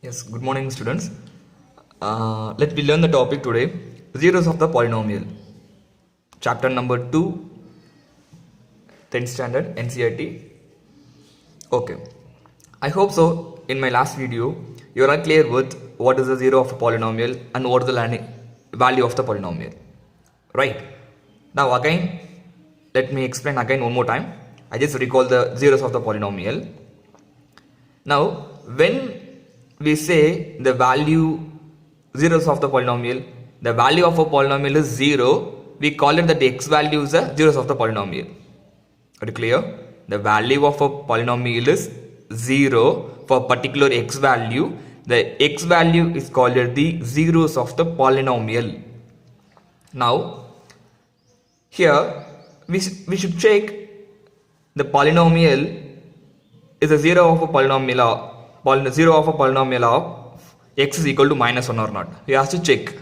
Yes, good morning students. Let me learn the topic today, zeros of the polynomial. Chapter number 2, 10th standard NCERT. Okay, I hope so. In my last video, you are clear with what is the zero of a polynomial and what is the value of the polynomial. Right, now again, let me explain again one more time. I just recall the zeros of the polynomial. Now, when we say the value zeros of the polynomial, the value of a polynomial is 0, we call it that the x value is the zeros of the polynomial. Are you clear? The value of a polynomial is 0 for particular x value. The x value is called the zeros of the polynomial. Now, here we should check the polynomial is a zero of a polynomial of x is equal to minus 1 or not. We have to check.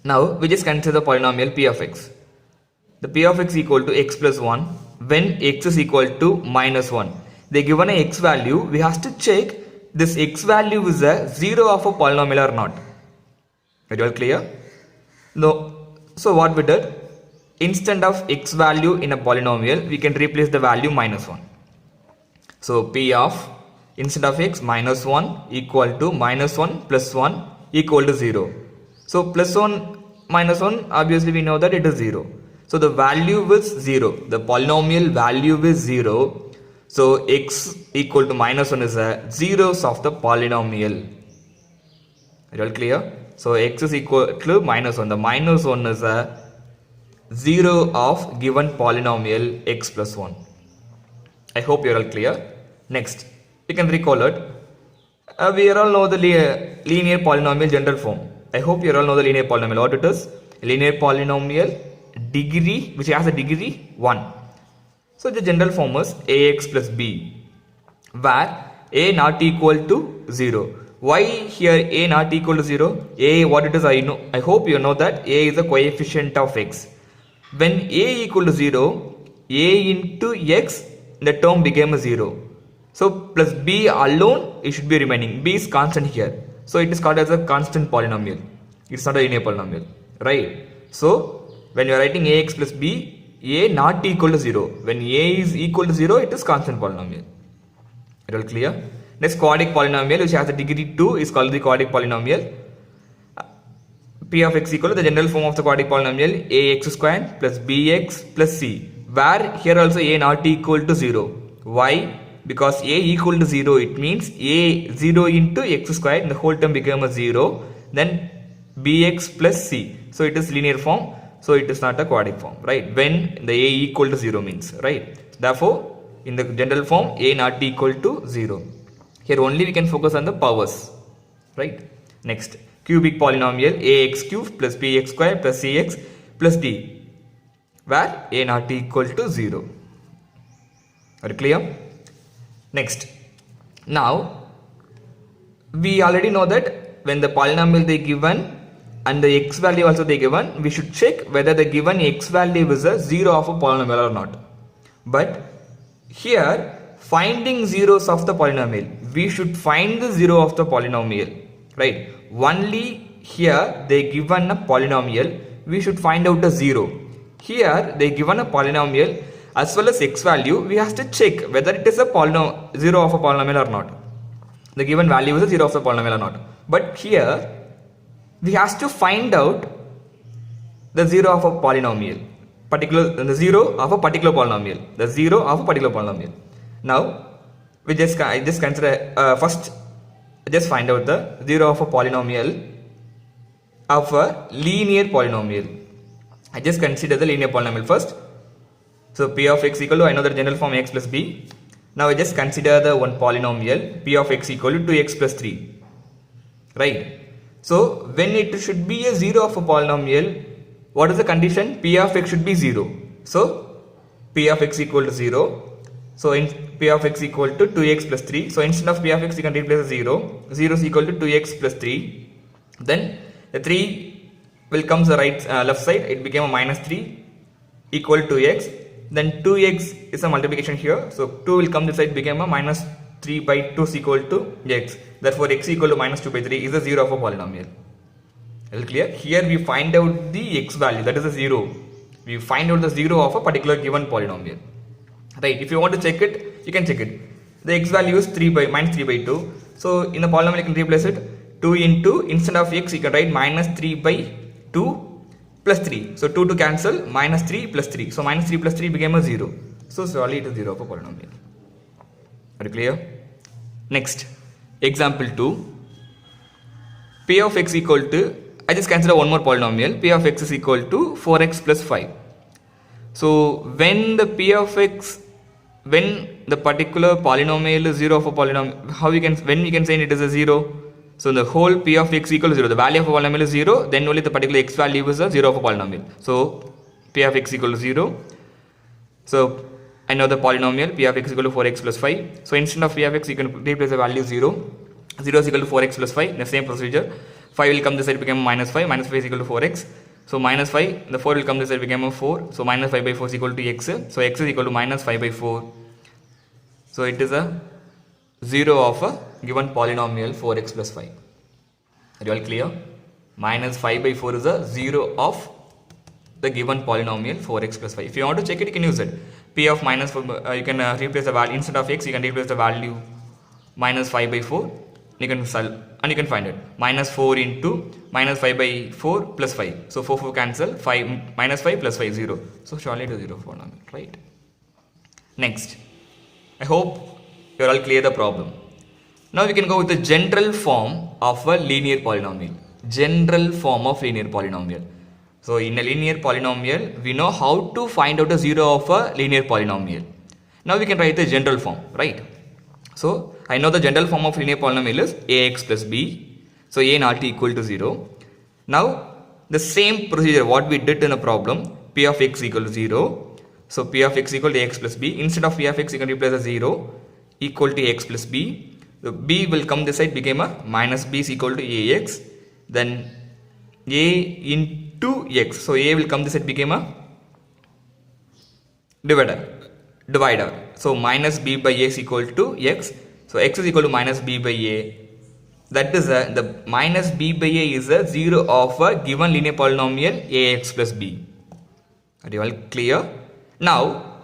Now we just consider the polynomial p of x. The p of x equal to x plus 1 when x is equal to minus 1. They given a x value. We have to check this x value is a zero of a polynomial or not. Are you all clear? No. So what we did? Instead of x value in a polynomial, we can replace the value minus 1. So p of instead of x minus 1 equal to minus 1 plus 1 equal to 0. So plus 1 minus 1, obviously we know that it is 0. So the value is 0. The polynomial value is 0. So x equal to minus 1 is a zeros of the polynomial. Is all clear? So x is equal to minus 1. The minus 1 is a 0 of given polynomial x plus 1. I hope you are all clear. Next, you can recall it. We all know the linear polynomial general form. I hope you all know the linear polynomial. What it is? Linear polynomial degree, which has a degree 1. So the general form is ax plus b, where a not equal to 0. Why here a not equal to 0? A, what it is, I know. I hope you know that a is a coefficient of x. When a equal to 0, a into x, the term became a 0. So plus b alone, it should be remaining. B is constant here. So it is called as a constant polynomial. It's not a linear polynomial. Right? So when you are writing ax plus b, a not equal to 0. When a is equal to 0, it is constant polynomial. It all clear? Next, quadratic polynomial, which has a degree 2, is called the quadratic polynomial. P of x equal to the general form of the quadratic polynomial ax squared plus bx plus c, where here also a not equal to 0. Why? Because a equal to 0, it means a 0 into x squared, and the whole term became a 0. Then bx plus c. So it is linear form. So it is not a quadratic form, right? When the a equal to 0 means, right? Therefore, in the general form, a not equal to 0. Here only we can focus on the powers, right? Next, cubic polynomial ax cubed plus bx squared plus cx plus d, where a not equal to 0. Are you clear? Next, now we already know that when the polynomial they given and the x value also they given, we should check whether the given x value is a 0 of a polynomial or not. But here, finding zeros of the polynomial, we should find the 0 of the polynomial, right? Only here they given a polynomial, we should find out a 0. Here they given a polynomial as well as x value, we have to check whether it is a 0 of a polynomial or not. The given value is a 0 of the polynomial or not. But here we have to find out the 0 of a polynomial, the 0 of a particular polynomial, the 0 of a particular polynomial. Now we just consider first just find out the 0 of a polynomial of a linear polynomial. I just consider the linear polynomial first. So p of x equal to, I know the general form x plus b. Now I just consider the one polynomial p of x equal to 2x plus 3. Right? So when it should be a 0 of a polynomial, what is the condition? P of x should be 0. So p of x equal to 0. So in p of x equal to 2x plus 3. So instead of p of x, you can replace a 0. 0 is equal to 2x plus 3. Then the 3 will come to the left side. It became a minus 3 equal to x. Then 2x is a multiplication here. So 2 will come this side, became a minus 3 by 2 is equal to x. Therefore, x equal to minus 2 by 3 is the 0 of a polynomial. Is it clear? Here we find out the x value, that is a 0. We find out the 0 of a particular given polynomial. Right? If you want to check it, you can check it. The x value is minus 3 by 2. So in the polynomial you can replace it 2 into, instead of x you can write minus 3 by 2 plus 3. So 2 to cancel, minus 3 plus 3. So minus 3 plus 3 became a 0. So surely it is 0 of a polynomial. Are you clear? Next, example 2. P of x equal to, I just consider one more polynomial. P of x is equal to 4x plus 5. So when the P of x, when the particular polynomial is 0 of a polynomial, when we can say it is a 0? So the whole P of x equal to 0, the value of a polynomial is 0, then only the particular x value is a 0 of a polynomial. So P of x equal to 0. So I know the polynomial P of x equal to 4x plus 5. So instead of P of x, you can replace the value 0. 0 is equal to 4x plus 5, the same procedure. 5 will come this side, become minus 5. Minus 5 is equal to 4x. So minus 5, the 4 will come this side, become a 4. So minus 5 by 4 is equal to x. So x is equal to minus 5 by 4. So it is a 0 of a given polynomial 4x plus 5. Are you all clear? Minus 5 by 4 is a 0 of the given polynomial 4x plus 5. If you want to check it, you can use it. P of minus 4, you can replace the value, instead of x, you can replace the value minus 5 by 4. You can solve and you can find it. Minus 4 into minus 5 by 4 plus 5. So 4 cancel, 5 minus 5 plus 5 0. So surely it is 0 polynomial, right? Next, I hope you are all clear the problem. Now we can go with the general form of a linear polynomial. General form of linear polynomial. So in a linear polynomial, we know how to find out the 0 of a linear polynomial. Now we can write the general form, right? So I know the general form of linear polynomial is ax plus b. So a not equal to 0. Now the same procedure what we did in a problem, p of x equal to 0. So p of x equal to x plus b. Instead of p of x, you can replace a 0 equal to x plus b. The b will come this side, became a minus b is equal to ax. Then a into x. So a will come this side, became a divider. So minus b by a is equal to x. So x is equal to minus b by a. That is the minus b by a is a 0 of a given linear polynomial ax plus b. Are you all clear? Now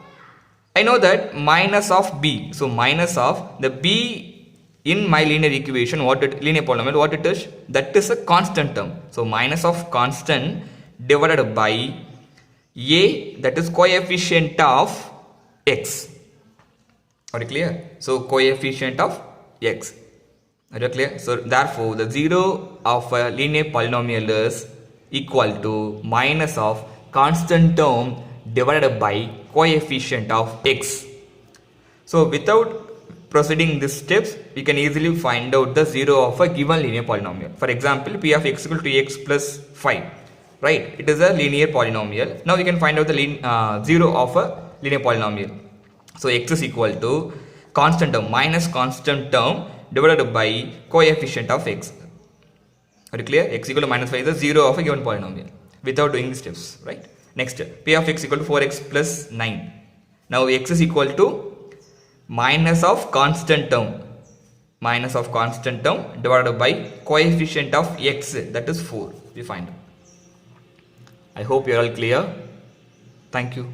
I know that minus of b. So minus of the b in my linear equation, linear polynomial, what it is? That is a constant term. So minus of constant divided by a, that is coefficient of x. Are you clear? So coefficient of x. Are you clear? So therefore the 0 of a linear polynomial is equal to minus of constant term divided by coefficient of x. So without proceeding these steps, we can easily find out the 0 of a given linear polynomial. For example, p of x equal to x plus 5. Right? It is a linear polynomial. Now we can find out the 0 of a linear polynomial. So x is equal to constant term minus constant term divided by coefficient of x. Are you clear? X equal to minus 5 is the 0 of a given polynomial without doing the steps, right? Next, p of x equal to 4x plus 9. Now x is equal to minus of constant term divided by coefficient of x, that is 4. We find. I hope you are all clear. Thank you.